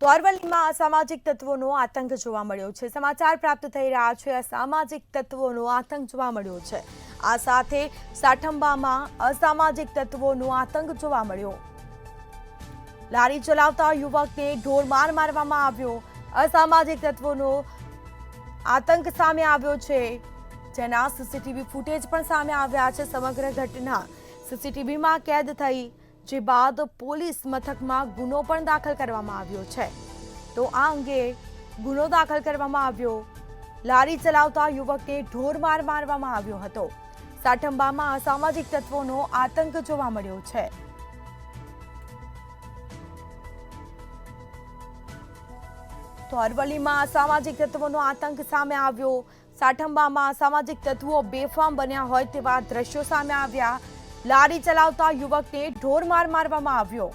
તો અરવલ્લીમાં અસામાજિક તત્વોનો આતંક જોવા મળ્યો છે। સમાચાર પ્રાપ્ત થઈ રહ્યા છે અસામાજિક તત્વોનો આતંક જોવા મળ્યો છે। આ સાથે સાઠંબામાં અસામાજિક તત્વોનો આતંક જોવા મળ્યો। લારી ચલાવતા યુવકને ઢોર માર મારવામાં આવ્યો। અસામાજિક તત્વોનો આતંક સામે આવ્યો છે, જેના સીસીટીવી ફૂટેજ પણ સામે આવ્યા છે। સમગ્ર ઘટના સીસીટીવીમાં કેદ થઈ, જે બાદ પોલીસ મથકમાં ગુનો પણ દાખલ કરવામાં આવ્યો છે। તો આ અંગે ગુનો દાખલ કરવામાં આવ્યો। લારી ચલાવતા યુવકને ઢોર માર મારવામાં આવ્યો હતો। સાઠંબામાં અસામાજિક તત્વોનો આતંક જોવા મળ્યો છે। તો અરવલ્લીમાં અસામાજિક તત્વોનો આતંક સામે આવ્યો। સાઠંબામાં અસામાજિક તત્વો બેફામ બન્યા હોય તેવા દ્રશ્યો સામે આવ્યા। લારી ચલાવતા યુવકને ઢોર માર મારવામાં આવ્યો।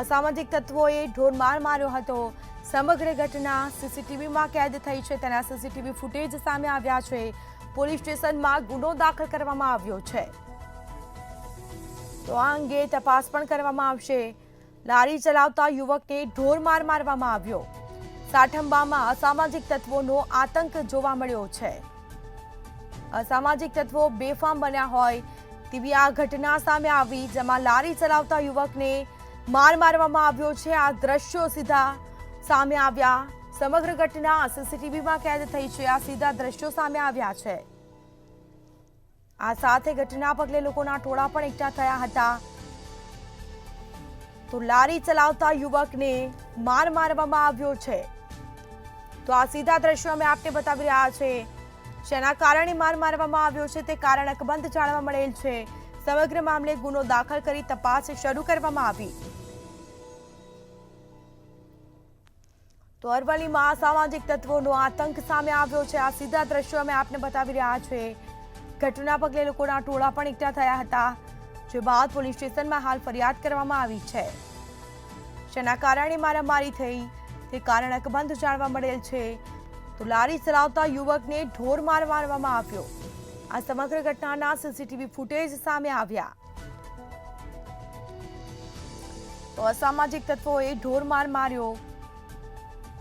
અસામાજિક તત્વોએ ઢોર માર માર્યો હતો। સમગ્ર ઘટના સીસીટીવીમાં કેદ થઈ છે, તેના સીસીટીવી ફૂટેજ સામે આવ્યા છે। પોલીસ સ્ટેશનમાં ગુનો દાખલ કરવામાં આવ્યો છે। તો આ અંગે તપાસ પણ કરવામાં આવશે। લારી ચલાવતા યુવકને ઢોર માર મારવામાં આવ્યો। સાઠંબામાં અસામાજિક તત્વોનો આતંક જોવા મળ્યો છે। અસામાજિક તત્વો બેફામ બન્યા હોય તેવી આ ઘટના સામે આવી, જેમાં લારી ચલાવતા યુવકને માર મારવામાં આવ્યો છે। આ દ્રશ્યો સીધા સામે આવ્યા। સમગ્ર ઘટના સીસીટીવીમાં કેદ થઈ છે। આ સીધા દ્રશ્યો સામે આવ્યા છે। આ સાથે ઘટના પગલે લોકોના ટોળા પણ એકઠા થયા હતા। તો લારી ચલાવતા યુવકને માર મારવામાં આવ્યો છે। તો આ સીધા દ્રશ્યો અમે આપને બતાવી રહ્યા છે। જેના કારણે માર મારવામાં આવ્યો છે તે કારણ અકબંધ જાણવા મળેલ છે। સમગ્ર મામલે ગુનો દાખલ કરી તપાસ શરૂ કરવામાં આવી। તો અરવલ્લીમાં અસામાજિક તત્વોનો આતંક સામે આવ્યો છે। આ સીધા દ્રશ્યો અમે આપને બતાવી રહ્યા છે। ઘટના પગલે લોકોના ટોળા પણ એકઠા થયા હતા, જે બાદ પોલીસ સ્ટેશનમાં હાલ ફરિયાદ કરવામાં આવી છે। જેના કારણે મારામારી થઈ તે કારણ અકબંધ જાણવા મળેલ છે। તો લારી ચલાવતા યુવકને ઢોર માર મારવામાં આવ્યો। આ સમગ્ર ઘટનાના સીસીટીવી ફૂટેજ સામે આવ્યા। તો અસામાજિક તત્વોએ ઢોર માર માર્યો।